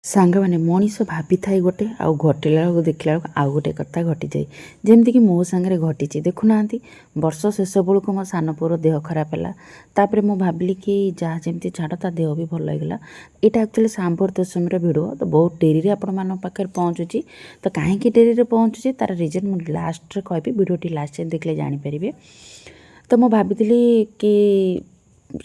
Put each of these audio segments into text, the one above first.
ସାଙ୍ଗମାନେ ମଣିଷ ଭାବିଥାଏ ଗୋଟେ ଆଉ ଘଟିଲା ବେଳକୁ ଦେଖିଲା ବେଳକୁ ଆଉ ଗୋଟେ କଥା ଘଟିଯାଏ। ଯେମିତିକି ମୋ ସାଙ୍ଗରେ ଘଟିଛି। ଦେଖୁନାହାନ୍ତି, ବର୍ଷ ଶେଷ ବେଳକୁ ମୋ ସାନ ପୁଅର ଦେହ ଖରାପ ହେଲା। ତାପରେ ମୁଁ ଭାବିଲି କି ଯାହା ଯେମିତି ଛାଡ଼, ତା ଦେହ ବି ଭଲ ହେଇଗଲା। ଏଇଟା ଆକ୍ଚୁଆଲି ସାମ୍ବର ଦଶମୀର ଭିଡ଼ିଓ, ତ ବହୁତ ଡେରିରେ ଆପଣମାନଙ୍କ ପାଖରେ ପହଞ୍ଚୁଛି। ତ କାହିଁକି ଡେରିରେ ପହଞ୍ଚୁଛି ତାର ରିଜନ୍ ମୁଁ ଲାଷ୍ଟରେ କହିବି, ଭିଡ଼ିଓଟି ଲାଷ୍ଟ ଯାଏଁ ଦେଖିଲେ ଜାଣିପାରିବେ। ତ ମୁଁ ଭାବିଥିଲି କି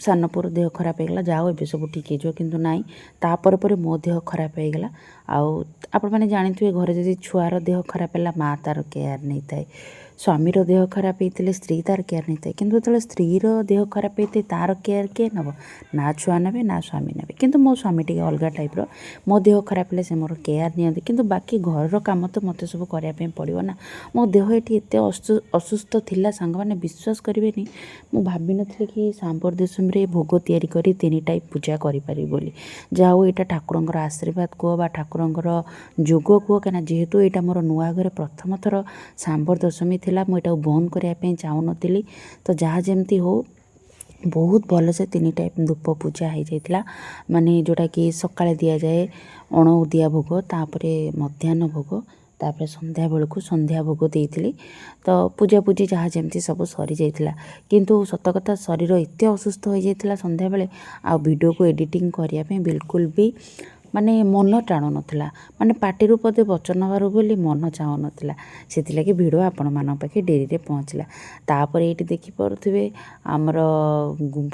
ସାନ ପୁଅର ଦେହ ଖରାପ ହେଇଗଲା, ଯାହା ହଉ ଏବେ ସବୁ ଠିକ୍ ହେଇଯିବ, କିନ୍ତୁ ନାହିଁ, ତାପରେ ପରେ ମୋ ଦେହ ଖରାପ ହେଇଗଲା। ଆଉ ଆପଣମାନେ ଜାଣିଥିବେ, ଘରେ ଯଦି ଛୁଆର ଦେହ ଖରାପ ହେଲା ମାଆ ତା'ର କେୟାର ନେଇଥାଏ, ସ୍ୱାମୀର ଦେହ ଖରାପ ହେଇଥିଲେ ସ୍ତ୍ରୀ ତା'ର କେୟାର ନେଇଥାଏ। କିନ୍ତୁ ଯେତେବେଳେ ସ୍ତ୍ରୀର ଦେହ ଖରାପ ହେଇଥାଏ ତା'ର କେୟାର କିଏ ନେବ? ନା ଛୁଆ ନେବେ ନା ସ୍ୱାମୀ ନେବେ। କିନ୍ତୁ ମୋ ସ୍ୱାମୀ ଟିକେ ଅଲଗା ଟାଇପ୍ର, ମୋ ଦେହ ଖରାପ ହେଲେ ସେ ମୋର କେୟାର ନିଅନ୍ତି, କିନ୍ତୁ ବାକି ଘରର କାମ ତ ମୋତେ ସବୁ କରିବା ପାଇଁ ପଡ଼ିବ ନା। ମୋ ଦେହ ଏଠି ଏତେ ଅସୁସ୍ଥ ଥିଲା ସାଙ୍ଗମାନେ, ବିଶ୍ୱାସ କରିବେନି, ମୁଁ ଭାବିନଥିଲି କି ସାମ୍ବର ଦଶମୀରେ ଭୋଗ ତିଆରି କରି 3 ଟାଇପ୍ ପୂଜା କରିପାରିବି ବୋଲି। ଯାହା ହଉ ଏଇଟା ଠାକୁରଙ୍କର ଆଶୀର୍ବାଦ କୁହ ବା ଠାକୁରଙ୍କର ଯୋଗ କୁହ, କାହିଁକିନା ଯେହେତୁ ଏଇଟା ମୋର ନୂଆ ଘରେ ପ୍ରଥମ ଥର ସାମ୍ବର ଦଶମୀ ଥିଲା, ମୁଁ ଏଟାକୁ ବନ୍ଦ କରିବା ପାଇଁ ଚାହୁଁନଥିଲି। ତ ଯାହା ଯେମିତି ହଉ ବହୁତ ଭଲସେ 3 ଟାଇପ୍ ଧୂପ ପୂଜା ହେଇଯାଇଥିଲା। ମାନେ ଯେଉଁଟାକି ସକାଳେ ଦିଆଯାଏ ଅଣଉଦିଆ ଭୋଗ, ତାପରେ ମଧ୍ୟାହ୍ନ ଭୋଗ, ତାପରେ ସନ୍ଧ୍ୟା ବେଳକୁ ସନ୍ଧ୍ୟା ଭୋଗ ଦେଇଥିଲି। ତ ପୂଜାପୂଜି ଯାହା ଯେମିତି ସବୁ ସରିଯାଇଥିଲା, କିନ୍ତୁ ସତ କଥା ଶରୀର ଏତେ ଅସୁସ୍ଥ ହୋଇଯାଇଥିଲା ସନ୍ଧ୍ୟାବେଳେ, ଆଉ ଭିଡ଼ିଓକୁ ଏଡ଼ିଟିଂ କରିବା ପାଇଁ ବିଲକୁଲ ବି ମାନେ ମନ ଟାଣୁନଥିଲା। ମାନେ ପାଟିରୁ ପଦେ ବଚନ ବାହାରୁ ବୋଲି ମନ ଚାହୁଁନଥିଲା। ସେଥିଲାଗି ଭିଡ଼ିଓ ଆପଣମାନଙ୍କ ପାଖେ ଡେରିରେ ପହଞ୍ଚିଲା। ତାପରେ ଏଇଠି ଦେଖିପାରୁଥିବେ ଆମର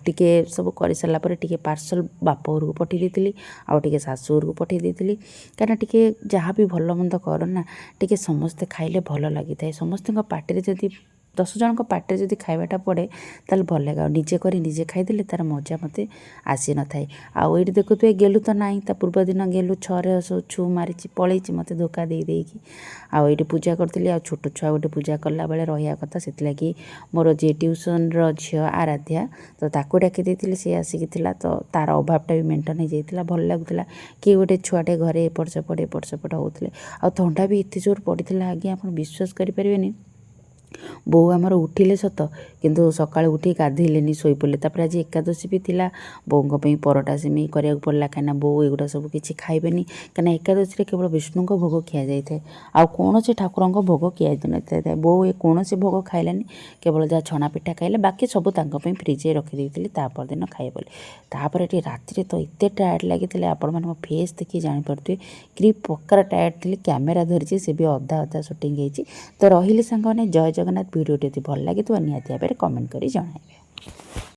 ଟିକେ ସବୁ କରିସାରିଲା ପରେ ଟିକେ ପାର୍ସଲ ବାପ ଘରକୁ ପଠାଇ ଦେଇଥିଲି, ଆଉ ଟିକେ ଶାଶୁ ଘରକୁ ପଠାଇ ଦେଇଥିଲି। କାହିଁକିନା ଟିକେ ଯାହା ବି ଭଲ ମନ୍ଦ କର ନା, ଟିକେ ସମସ୍ତେ ଖାଇଲେ ଭଲ ଲାଗିଥାଏ। ସମସ୍ତଙ୍କ ପାଟିରେ ଯଦି 10 ଜଣଙ୍କ ପାଟିରେ ଯଦି ଖାଇବାଟା ପଡ଼େ ତାହେଲେ ଭଲ ଲାଗେ। ଆଉ ନିଜେ କରି ନିଜେ ଖାଇଦେଲେ ତା'ର ମଜା ମୋତେ ଆସିନଥାଏ। ଆଉ ଏଇଠି ଦେଖୁଥିବେ ଗେଲୁ ତ ନାହିଁ, ତା ପୂର୍ବଦିନ ଗେଲୁ 6ରେ ସବୁ ଛୁ ମାରିଛି, ପଳେଇଛି ମୋତେ ଧୋକା ଦେଇକି। ଆଉ ଏଇଠି ପୂଜା କରିଥିଲି। ଆଉ ଛୋଟ ଛୁଆ ଗୋଟେ ପୂଜା କଲା ବେଳେ ରହିବା କଥା, ସେଥିଲାଗି ମୋର ଯିଏ ଟ୍ୟୁସନ୍ର ଝିଅ ଆରାଧ୍ୟା, ତ ତାକୁ ଡାକି ଦେଇଥିଲି, ସିଏ ଆସିକି ଥିଲା। ତ ତା'ର ଅଭାବଟା ବି ମେଣ୍ଟେନ୍ ହେଇଯାଇଥିଲା, ଭଲ ଲାଗୁଥିଲା। କିଏ ଗୋଟେ ଛୁଆଟେ ଘରେ ଏପଟ ସେପଟ ହେଉଥିଲେ। ଆଉ ଥଣ୍ଡା ବି ଏତେ ଜୋର ପଡ଼ିଥିଲା ଆଜ୍ଞା, ଆପଣ ବିଶ୍ୱାସ କରିପାରିବେନି। ବୋଉ ଆମର ଉଠିଲେ ସତ, କିନ୍ତୁ ସକାଳୁ ଉଠି ଗାଧେଇଲେନି, ଶୋଇପଡ଼ିଲେ। ତାପରେ ଆଜି ଏକାଦଶୀ ବି ଥିଲା, ବୋଉଙ୍କ ପାଇଁ ପରଟା ସିମେଇ କରିବାକୁ ପଡ଼ିଲା, କାହିଁକିନା ବୋଉ ଏଗୁଡ଼ା ସବୁ କିଛି ଖାଇବେନି। କାହିଁକିନା ଏକାଦଶୀରେ କେବଳ ବିଷ୍ଣୁଙ୍କ ଭୋଗ ଖିଆଯାଇଥାଏ, ଆଉ କୌଣସି ଠାକୁରଙ୍କ ଭୋଗ ଖିଆଯାଇନଥାଏ। ବୋଉ କୌଣସି ଭୋଗ ଖାଇଲାନି, କେବଳ ଯାହା ଛଣା ପିଠା ଖାଇଲେ, ବାକି ସବୁ ତାଙ୍କ ପାଇଁ ଫ୍ରିଜରେ ରଖିଦେଇଥିଲି ତା ପରଦିନ ଖାଇବେ ବୋଲି। ତାପରେ ଏଠି ରାତିରେ ତ ଏତେ ଟାୟାର୍ଡ଼ ଲାଗିଥିଲା, ଆପଣମାନେ ମୋ ଫେସ୍ ଦେଖି ଜାଣିପାରୁଥିବେ କି ପ୍ରକାର ଟାୟାର୍ଡ଼ ଥିଲି। କ୍ୟାମେରା ଧରିଛି, ସେ ବି ଅଧା ସୁଟିଂ ହେଇଛି। ତ ରହିଲି ସାଙ୍ଗମାନେ, ଜୟ ଜଗନ୍ନାଥ। ଭିଡ଼ିଓଟି ଯଦି ଭଲ ଲାଗିଥିବ ନିହାତି ଭାବରେ କମେଣ୍ଟ କରି ଜଣାଇବେ।